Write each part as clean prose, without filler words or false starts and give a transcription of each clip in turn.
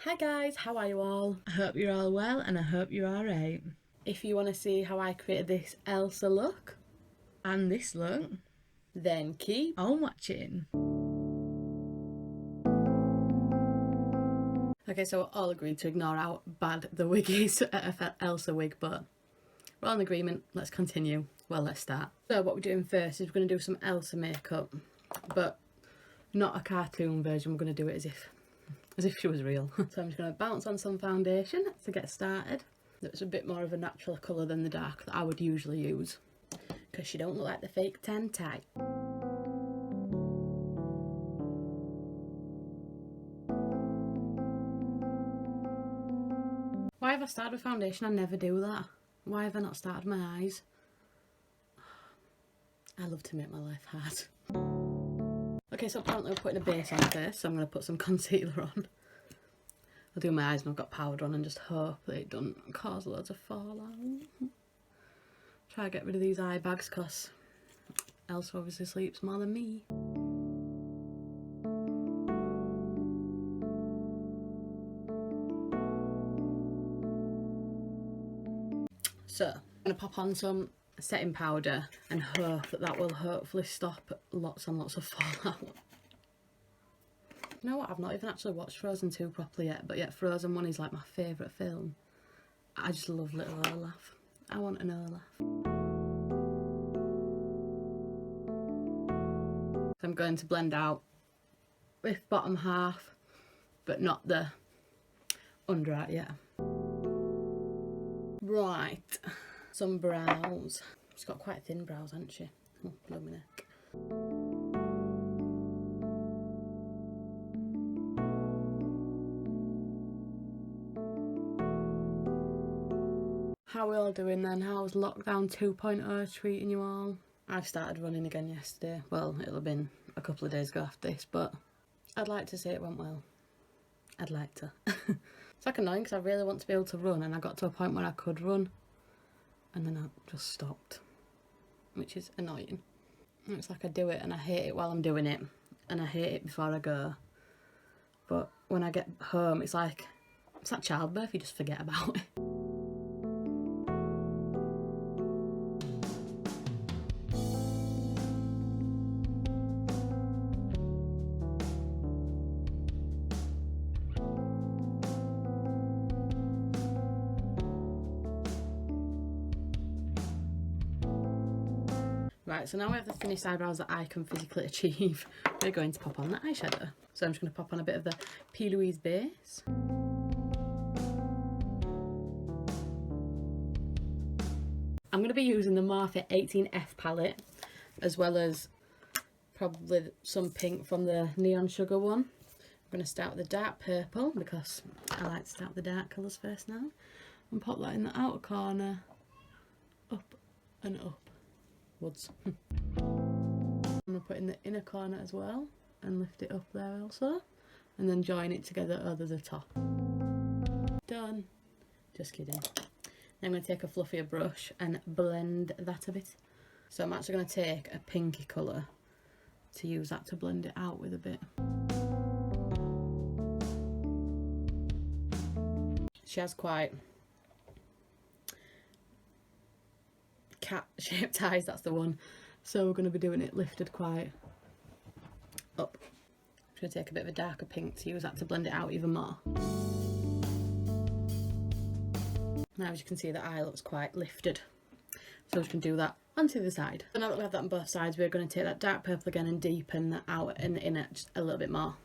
Hi guys, how are you all? I hope you're all well and I hope you're alright. If you want to see how I created this Elsa look And this look, then keep on watching. Okay, so we're all agreed to ignore how bad the wig is at a Elsa wig, but we're all in agreement. Let's continue. Well, let's start. So what we're doing first is we're going to do some Elsa makeup, but not a cartoon version. We're going to do it as if she was real. So I'm just going to bounce on some foundation to get started. That's a bit more of a natural colour than the dark that I would usually use, because she don't look like the fake tan type. Why have I started with foundation? I never do that. Why have I not started my eyes? I love to make my life hard. Okay, so apparently we're putting a base on first, so I'm going to put some concealer on. I'll do my eyes and I've got powder on and just hope that it doesn't cause loads of fallout. Try to get rid of these eye bags because Elsa obviously sleeps more than me. So I'm going to pop on some setting powder and hope that that will hopefully stop lots and lots of fallout. You know what, I've not even actually watched Frozen 2 properly yet, but yet Frozen 1 is like my favourite film. I just love little Olaf. I want an Olaf. So I'm going to blend out with bottom half, but not the under art yet. Right, some brows. She's got quite thin brows, hasn't she? Oh, blow my neck. How are we all doing then? How's lockdown 2.0 treating you all? I've started running again yesterday. Well, it'll have been a couple of days ago after this, but I'd like to say it went well. I'd like to. It's like annoying because I really want to be able to run, and I got to a point where I could run and then I just stopped, which is annoying. It's like I do it and I hate it while I'm doing it, and I hate it before I go, but when I get home it's like childbirth, you just forget about it. Right, so now we have the finished eyebrows that I can physically achieve. We're going to pop on the eyeshadow. So I'm just going to pop on a bit of the P. Louise base. I'm going to be using the Morphe 18F palette, as well as probably some pink from the Neon Sugar one. I'm going to start with the dark purple because I like to start with the dark colours first now. And pop that in the outer corner, up and up. Woods. I'm going to put in the inner corner as well and lift it up there also, and then join it together over the top. Done. Just kidding. Then I'm going to take a fluffier brush and blend that a bit. So I'm actually going to take a pinky colour to use that to blend it out with a bit. She has quite cat shaped eyes, that's the one, so we're going to be doing it lifted quite up. I'm going to take a bit of a darker pink to use that to blend it out even more. Now as you can see, the eye looks quite lifted, so we're just going to do that onto the side. So now that we have that on both sides, we're going to take that dark purple again and deepen that out in the inner just a little bit more.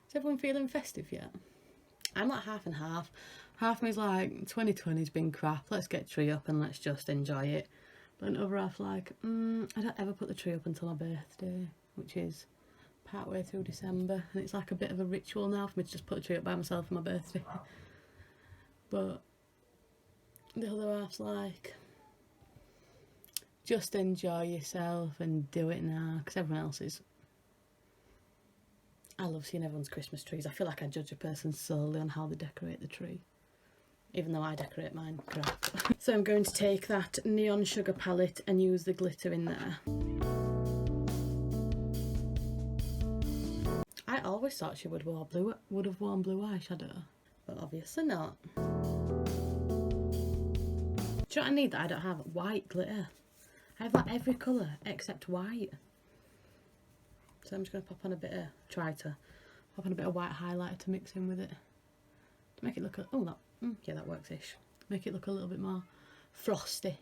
Is everyone feeling festive yet? I'm like half and half. Half of me's like 2020's been crap, let's get tree up and let's just enjoy it. But another half like, I don't ever put the tree up until my birthday, which is part way through December, and it's like a bit of a ritual now for me to just put a tree up by myself for my birthday. But the other half's like, just enjoy yourself and do it now, because everyone else is. I love seeing everyone's Christmas trees. I feel like I judge a person solely on how they decorate the tree, even though I decorate mine crap. So I'm going to take that Neon Sugar palette and use the glitter in there. I always thought she would have worn blue eyeshadow, But obviously not. Do you know what I need that I don't have? White glitter. I have like every colour except white. So I'm just going to pop on a bit of, try to pop on a bit of white highlighter to mix in with it. To make it look, oh that, yeah, that works-ish. Make it look a little bit more frosty.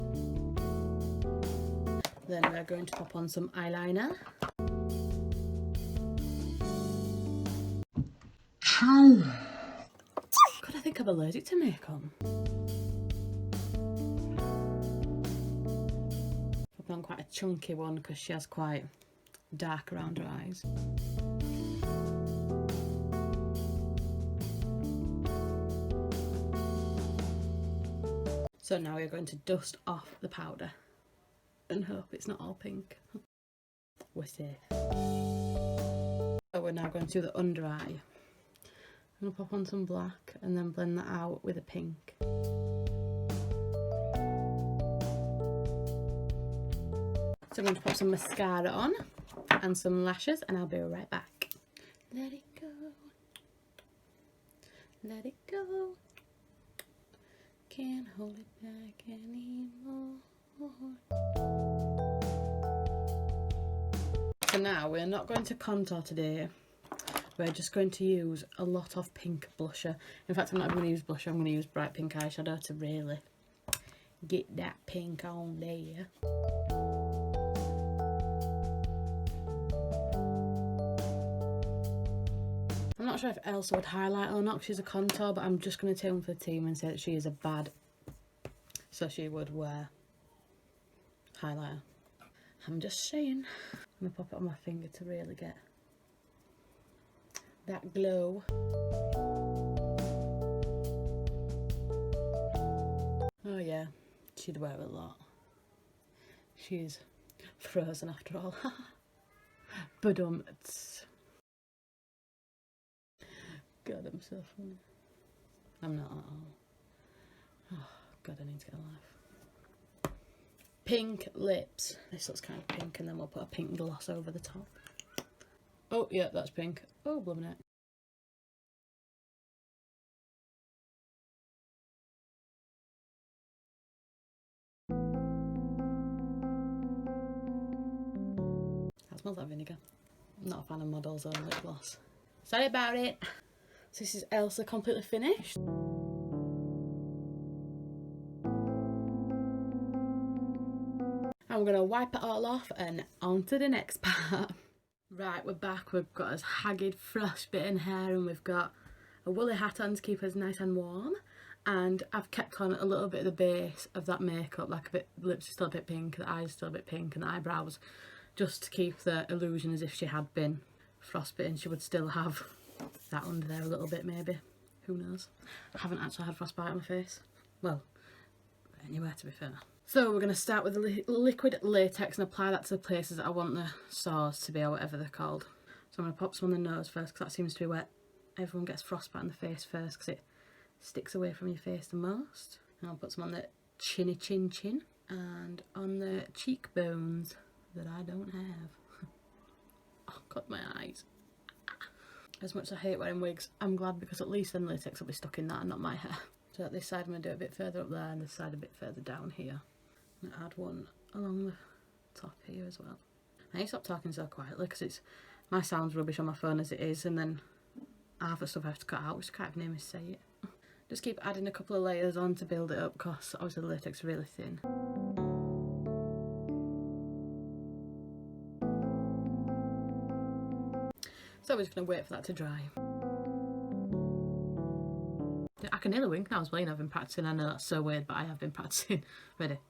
Then we're going to pop on some eyeliner. God, I think I'm allergic to makeup. Pop on quite a chunky one because she has quite dark around her eyes. So now we're going to dust off the powder and hope it's not all pink. We're safe. So we're now going to do the under eye. I'm going to pop on some black and then blend that out with a pink. So I'm going to put some mascara on and some lashes and I'll be right back. Let it go. Let it go. Can't hold it back anymore. So now we're not going to contour today. We're just going to use a lot of pink blusher. In fact, I'm not going to use blusher, I'm going to use bright pink eyeshadow to really get that pink on there. I'm not sure if Elsa would highlight or not because she's a contour, but I'm just going to take one for the team and say that she is a bad, so she would wear highlighter. I'm just saying. I'm going to pop it on my finger to really get that glow. Oh yeah, she'd wear it a lot. She's frozen after all. But God, I'm so funny. I'm not at all. Oh God, I need to get a life. Pink lips. This looks kind of pink, and then we'll put a pink gloss over the top. Oh yeah, that's pink. Oh, blooming it. That smells like vinegar. I'm not a fan of models or lip gloss. Sorry about it. So this is Elsa completely finished. I'm gonna wipe it all off and on to the next part. Right, we're back. We've got us haggard, frostbitten hair and we've got a woolly hat on to keep us nice and warm. And I've kept on a little bit of the base of that makeup, like a bit, the lips are still a bit pink, the eyes are still a bit pink and the eyebrows, just to keep the illusion as if she had been frostbitten. She would still have that under there a little bit maybe. Who knows? I haven't actually had frostbite on my face. Well, anywhere to be fair. So we're going to start with the liquid latex and apply that to the places that I want the sores to be, or whatever they're called. So I'm going to pop some on the nose first because that seems to be where everyone gets frostbite on the face first because it sticks away from your face the most. And I'll put some on the chinny chin and on the cheekbones that I don't have. Oh God, my eyes. As much as I hate wearing wigs, I'm glad because at least then latex will be stuck in that and not my hair. So at this side I'm going to do it a bit further up there and this side a bit further down here. I'm going to add one along the top here as well. I need to stop talking so quietly because my sound's rubbish on my phone as it is, and then half the stuff I have to cut out, which I can't even hear me say it. Just keep adding a couple of layers on to build it up because obviously the latex is really thin. So we're just going to wait for that to dry. I can nearly wink now as well, you know, I've been practising. I know that's so weird, but I have been practising. Ready?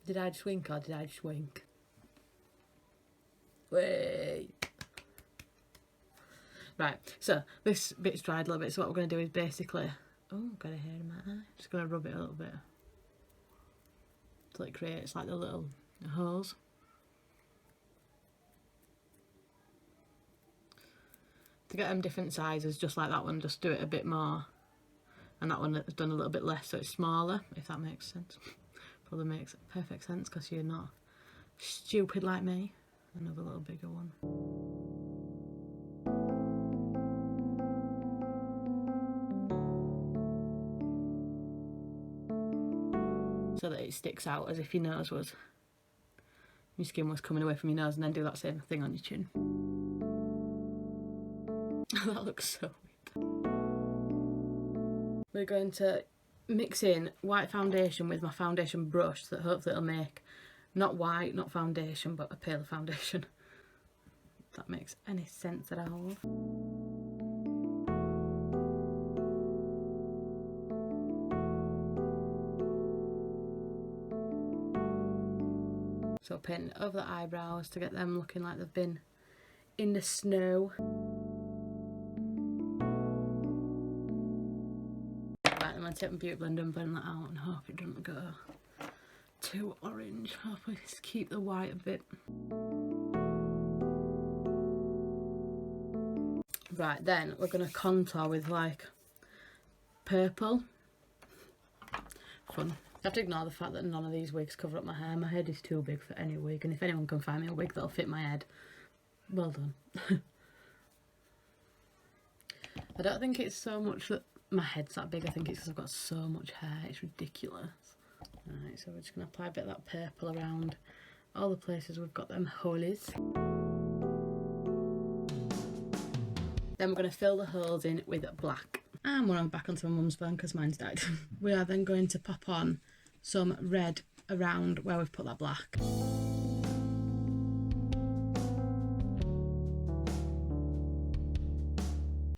Did I just wink or did I just wink? Wait. Right, so this bit's dried a little bit, so what we're going to do is basically... Oh, got a hair in my eye. Just going to rub it a little bit. So it creates like the little holes. To get them different sizes, just like that one, just do it a bit more. And that one has done a little bit less, so it's smaller, if that makes sense. Probably makes perfect sense because you're not stupid like me. Another little bigger one. so that it sticks out as if your skin was coming away from your nose, and then do that same thing on your chin. That looks so weird. We're going to mix in white foundation with my foundation brush so that hopefully it'll make not white, not foundation, but a paler foundation. If that makes any sense at all. So painting over the eyebrows to get them looking like they've been in the snow. Right, I'm going to take my beauty blender and blend that out and hope it doesn't go too orange. Hopefully just keep the white a bit. Right, then we're going to contour with like purple. Fun. I have to ignore the fact that none of these wigs cover up my hair. My head is too big for any wig, and if anyone can find me a wig that'll fit my head, well done. I don't think it's so much that my head's that big, I think it's because I've got so much hair, it's ridiculous. Right, so we're just going to apply a bit of that purple around all the places we've got them holes. Then we're going to fill the holes in with black. And we're back onto my mum's phone because mine's died. We are then going to pop on some red around where we've put that black.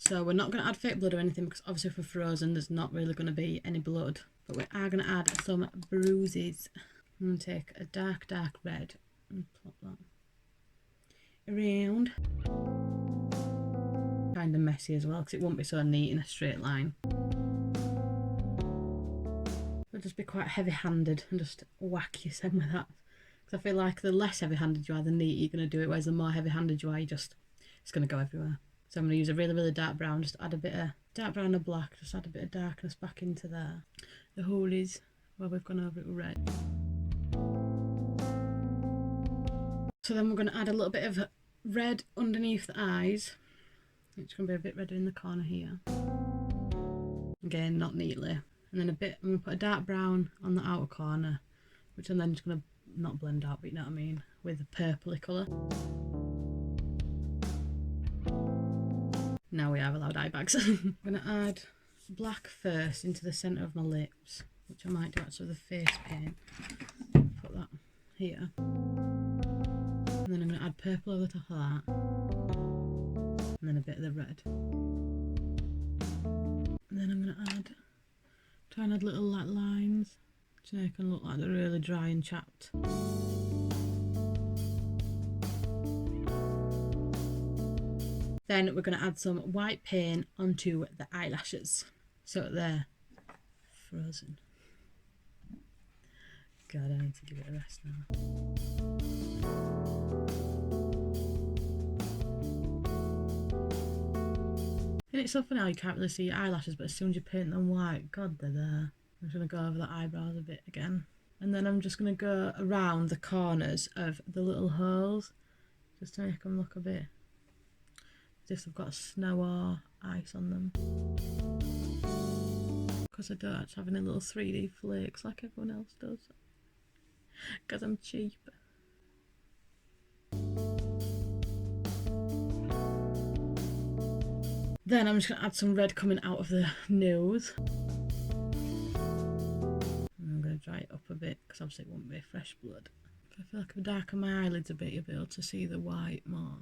So we're not going to add fake blood or anything because obviously if we're frozen there's not really going to be any blood. But we are going to add some bruises. I'm going to take a dark red and plop that around. Kind of messy as well because it won't be so neat in a straight line. But just be quite heavy-handed and just whack yourself with that. Because I feel like the less heavy-handed you are, the neater you're going to do it, whereas the more heavy-handed you are, it's going to go everywhere. So I'm going to use a really dark brown, just add a bit of dark brown and black, just add a bit of darkness back into there. The hole is where we've gone over it with red. So then we're going to add a little bit of red underneath the eyes. It's going to be a bit redder in the corner here. Again, not neatly. And then I'm going to put a dark brown on the outer corner, which I'm then just going to not blend out, but you know what I mean, with a purpley colour. Now we have allowed eye bags. I'm going to add black first into the centre of my lips, which I might do actually with a face paint. Put that here. And then I'm going to add purple over the top of that. And then a bit of the red. And then I'm going to try and add little like lines to make them look like they're really dry and chapped. Then we're going to add some white paint onto the eyelashes so they're frozen. God, I need to give it a rest now. And it's so funny how you can't really see your eyelashes, but as soon as you paint them white, God, they're there. I'm just going to go over the eyebrows a bit again. And then I'm just going to go around the corners of the little holes, just to make them look a bit as if they've got snow or ice on them. Because I don't actually have any little 3D flakes like everyone else does. Because I'm cheap. Then I'm just going to add some red coming out of the nose. And I'm going to dry it up a bit because obviously it won't be fresh blood. If I feel like I darken my eyelids a bit, you'll be able to see the white more.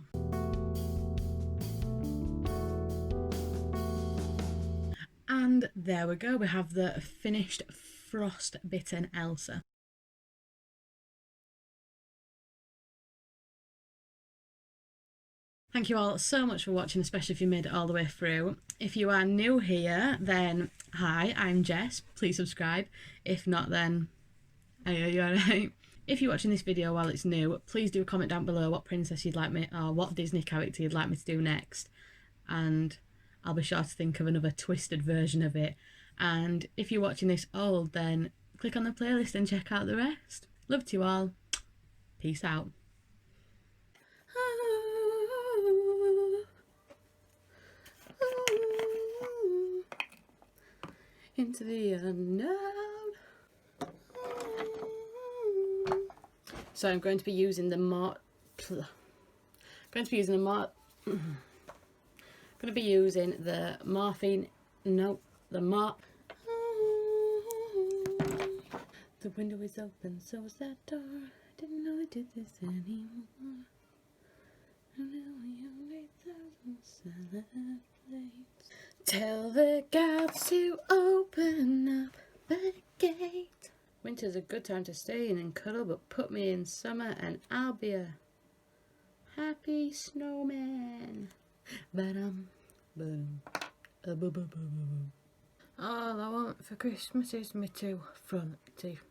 And there we go, we have the finished Frostbitten Elsa. Thank you all so much for watching, especially if you made it all the way through. If you are new here, then hi, I'm Jess. Please subscribe. If not, then are you alright? If you're watching this video while it's new, please do comment down below what princess you'd like me, or what Disney character you'd like me to do next. And I'll be sure to think of another twisted version of it. And if you're watching this old, then click on the playlist and check out the rest. Love to you all. Peace out. Into the unknown. So I'm going to be using the morphine. No, the window is open, so is that door. I didn't know I did this anymore. I know you only celebrate. Tell the guards to open up the gate. Winter's a good time to stay in and cuddle, but put me in summer and I'll be a happy snowman. All I want for Christmas is my 2 front teeth.